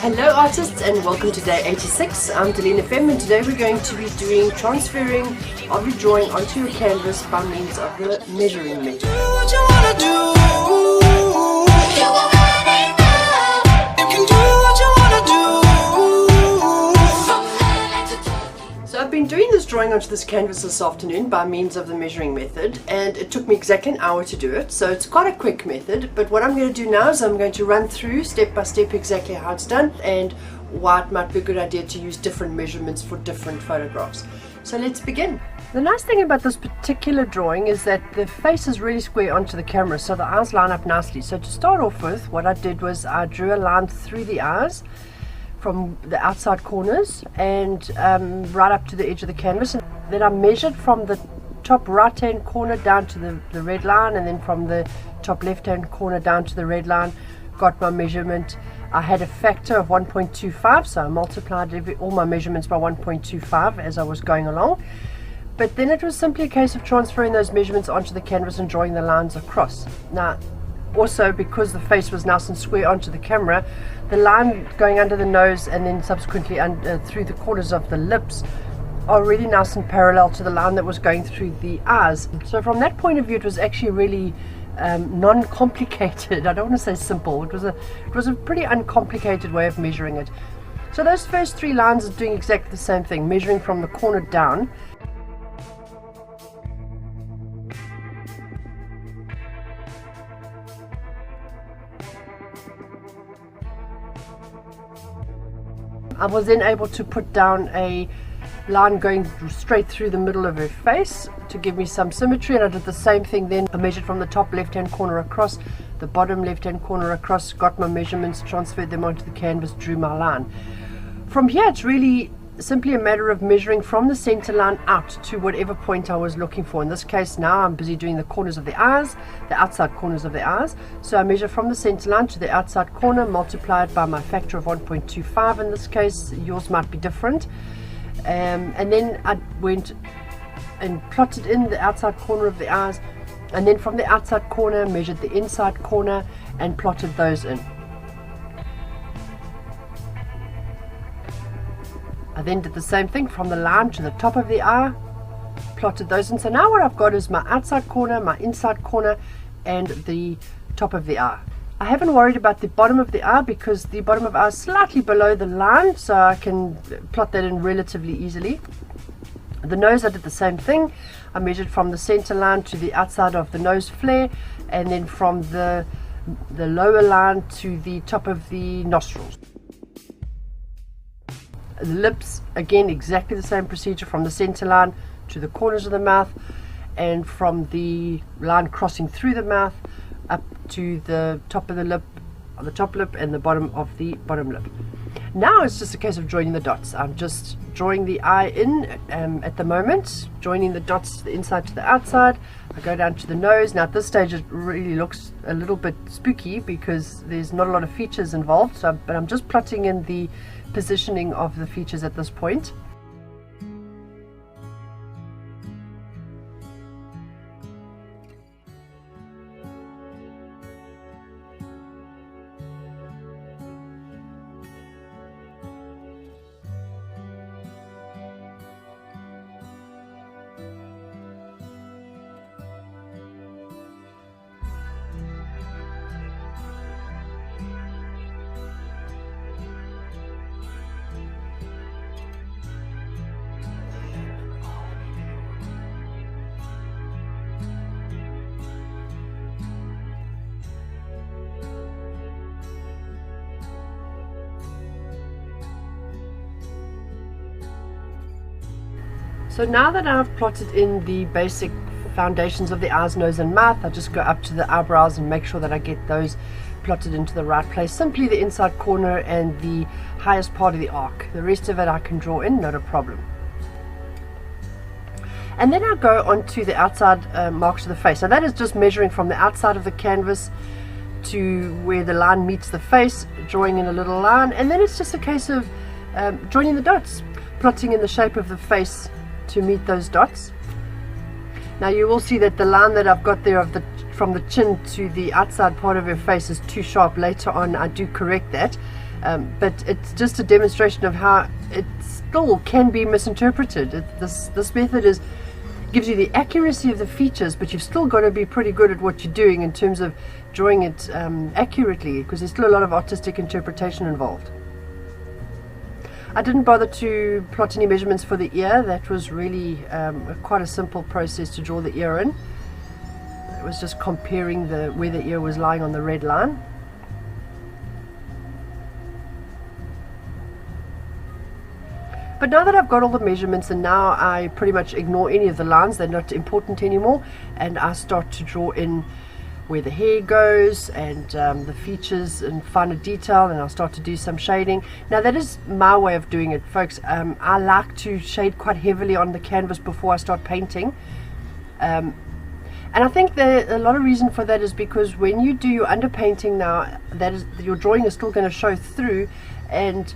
Hello artists and welcome to day 86. I'm DaleneFM and today we're going to be doing transferring of your drawing onto your canvas by means of the measuring method. Do what you wanna do. So I've been doing this drawing onto this canvas this afternoon by means of the measuring method, and it took me exactly an hour to do it, so it's quite a quick method. But what I'm going to do now is I'm going to run through step by step exactly how it's done and why it might be a good idea to use different measurements for different photographs. So let's begin. The nice thing about this particular drawing is that the face is really square onto the camera, so the eyes line up nicely. So to start off with, what I did was I drew a line through the eyes from the outside corners and right up to the edge of the canvas, and then I measured from the top right hand corner down to the red line, and then from the top left hand corner down to the red line, got my measurement. I had a factor of 1.25, so I multiplied all my measurements by 1.25 as I was going along. But then it was simply a case of transferring those measurements onto the canvas and drawing the lines across. Now also, because the face was nice and square onto the camera, the line going under the nose and then subsequently through the corners of the lips are really nice and parallel to the line that was going through the eyes. So from that point of view, it was actually really non-complicated. I don't want to say simple. It was a pretty uncomplicated way of measuring it. So those first three lines are doing exactly the same thing, measuring from the corner down. I was then able to put down a line going straight through the middle of her face to give me some symmetry, and I did the same thing then. I measured from the top left hand corner across, the bottom left hand corner across, got my measurements, transferred them onto the canvas, drew my line. From here it's really simply a matter of measuring from the center line out to whatever point I was looking for. In this case now I'm busy doing the corners of the eyes, the outside corners of the eyes. So I measure from the center line to the outside corner, multiplied by my factor of 1.25 in this case. Yours might be different. And then I went and plotted in the outside corner of the eyes, and then from the outside corner measured the inside corner and plotted those in. I then did the same thing from the line to the top of the eye, plotted those in. So now what I've got is my outside corner, my inside corner, and the top of the eye. I haven't worried about the bottom of the eye because the bottom of the eye is slightly below the line, so I can plot that in relatively easily. The nose, I did the same thing. I measured from the center line to the outside of the nose flare, and then from the lower line to the top of the nostrils. The lips, again exactly the same procedure, from the center line to the corners of the mouth, and from the line crossing through the mouth up to the top of the lip, the top lip, and the bottom of the bottom lip. Now it's just a case of joining the dots. I'm just drawing the eye in at the moment, joining the dots to the inside to the outside. I go down to the nose. Now at this stage it really looks a little bit spooky because there's not a lot of features involved, but I'm just plotting in the positioning of the features at this point. So now that I've plotted in the basic foundations of the eyes, nose and mouth, I just go up to the eyebrows and make sure that I get those plotted into the right place. Simply the inside corner and the highest part of the arc. The rest of it I can draw in, not a problem. And then I go on to the outside marks of the face. So that is just measuring from the outside of the canvas to where the line meets the face, drawing in a little line, and then it's just a case of joining the dots, plotting in the shape of the face to meet those dots. Now you will see that the line that I've got there from the chin to the outside part of her face is too sharp. Later on I do correct that, but it's just a demonstration of how it still can be misinterpreted. This method gives you the accuracy of the features, but you've still got to be pretty good at what you're doing in terms of drawing it accurately, because there's still a lot of artistic interpretation involved. I didn't bother to plot any measurements for the ear. That was really quite a simple process to draw the ear in. It was just comparing where the ear was lying on the red line. But now that I've got all the measurements, and now I pretty much ignore any of the lines, they're not important anymore, and I start to draw in where the hair goes and the features and finer detail, and I'll start to do some shading. Now that is my way of doing it, folks. I like to shade quite heavily on the canvas before I start painting. And I think a lot of reason for that is because when you do your underpainting now, your drawing is still going to show through, and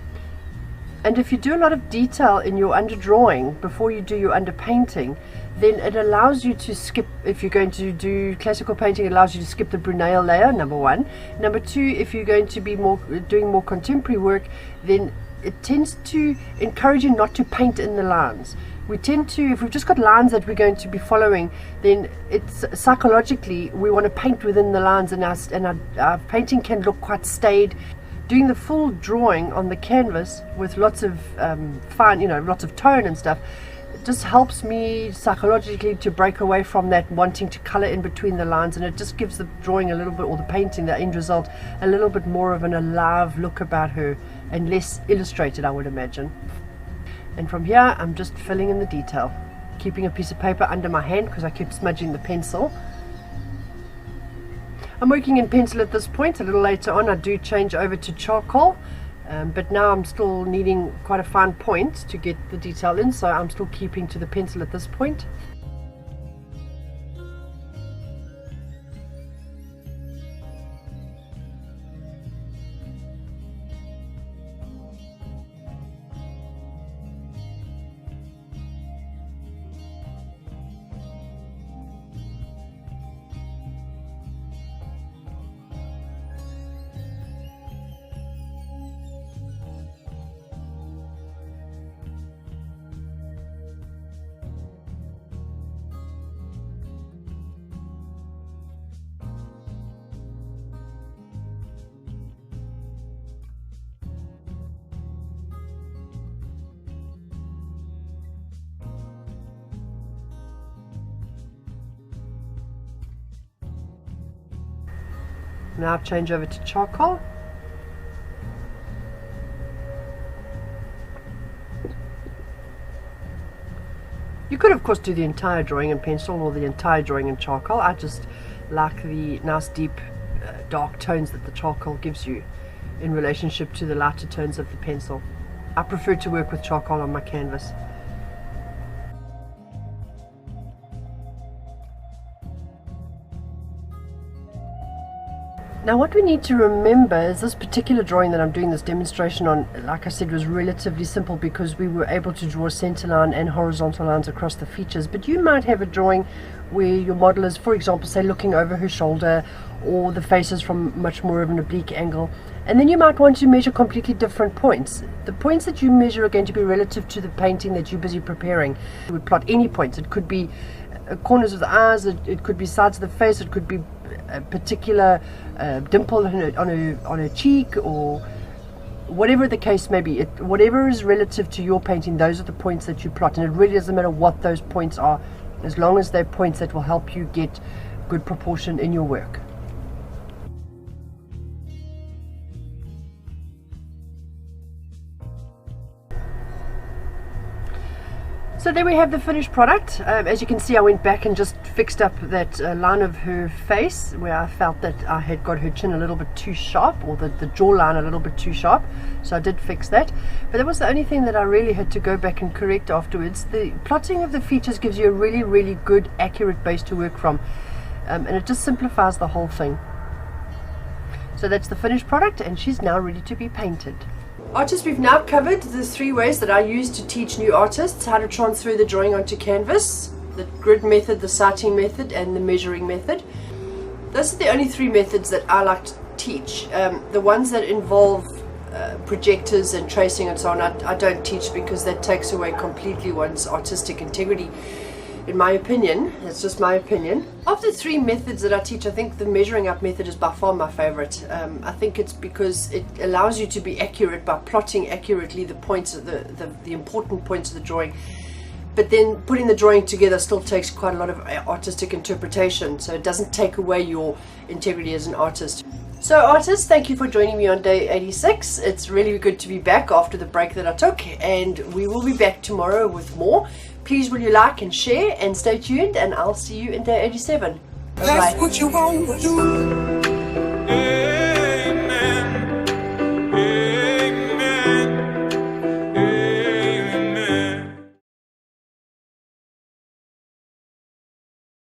if you do a lot of detail in your underdrawing before you do your underpainting, then it allows you to skip, if you're going to do classical painting, it allows you to skip the brunette layer, number one. Number two, if you're going to be doing more contemporary work, then it tends to encourage you not to paint in the lines. We tend to, if we've just got lines that we're going to be following, then it's psychologically, we want to paint within the lines, and our painting can look quite staid. Doing the full drawing on the canvas with lots of lots of tone and stuff, it just helps me psychologically to break away from that wanting to color in between the lines, and it just gives the drawing a little bit, or the painting, the end result, a little bit more of an alive look about her, and less illustrated, I would imagine. And from here I'm just filling in the detail, keeping a piece of paper under my hand because I keep smudging the pencil. I'm working in pencil at this point. A little later on I do change over to charcoal, but now I'm still needing quite a fine point to get the detail in, so I'm still keeping to the pencil at this point. Now I've changed over to charcoal. You could of course do the entire drawing in pencil or the entire drawing in charcoal. I just like the nice deep dark tones that the charcoal gives you in relationship to the lighter tones of the pencil. I prefer to work with charcoal on my canvas. Now what we need to remember is this particular drawing that I'm doing this demonstration on, like I said, was relatively simple because we were able to draw a center line and horizontal lines across the features. But you might have a drawing where your model is, for example, say looking over her shoulder, or the face is from much more of an oblique angle, and then you might want to measure completely different points. The points that you measure are going to be relative to the painting that you're busy preparing. You would plot any points. It could be corners of the eyes, it could be sides of the face, it could be a particular dimple on her cheek, or whatever the case may be. Whatever is relative to your painting, those are the points that you plot, and it really doesn't matter what those points are, as long as they're points that will help you get good proportion in your work. So there we have the finished product. As you can see, I went back and just fixed up that line of her face where I felt that I had got her chin a little bit too sharp, or the jawline a little bit too sharp. So I did fix that. But that was the only thing that I really had to go back and correct afterwards. The plotting of the features gives you a really, really good, accurate base to work from. And it just simplifies the whole thing. So that's the finished product, and she's now ready to be painted. Artists, we've now covered the 3 ways that I use to teach new artists how to transfer the drawing onto canvas: the grid method, the sighting method, and the measuring method. Those are the only 3 methods that I like to teach. The ones that involve projectors and tracing and so on, I don't teach, because that takes away completely one's artistic integrity, in my opinion. It's just my opinion. Of the 3 methods that I teach, I think the measuring up method is by far my favorite. I think it's because it allows you to be accurate by plotting accurately the points of the important points of the drawing. But then putting the drawing together still takes quite a lot of artistic interpretation, so it doesn't take away your integrity as an artist. So artists, thank you for joining me on day 86. It's really good to be back after the break that I took, and we will be back tomorrow with more. Please will you like and share and stay tuned, and I'll see you in day 87. Bye-bye. That's what you want to do.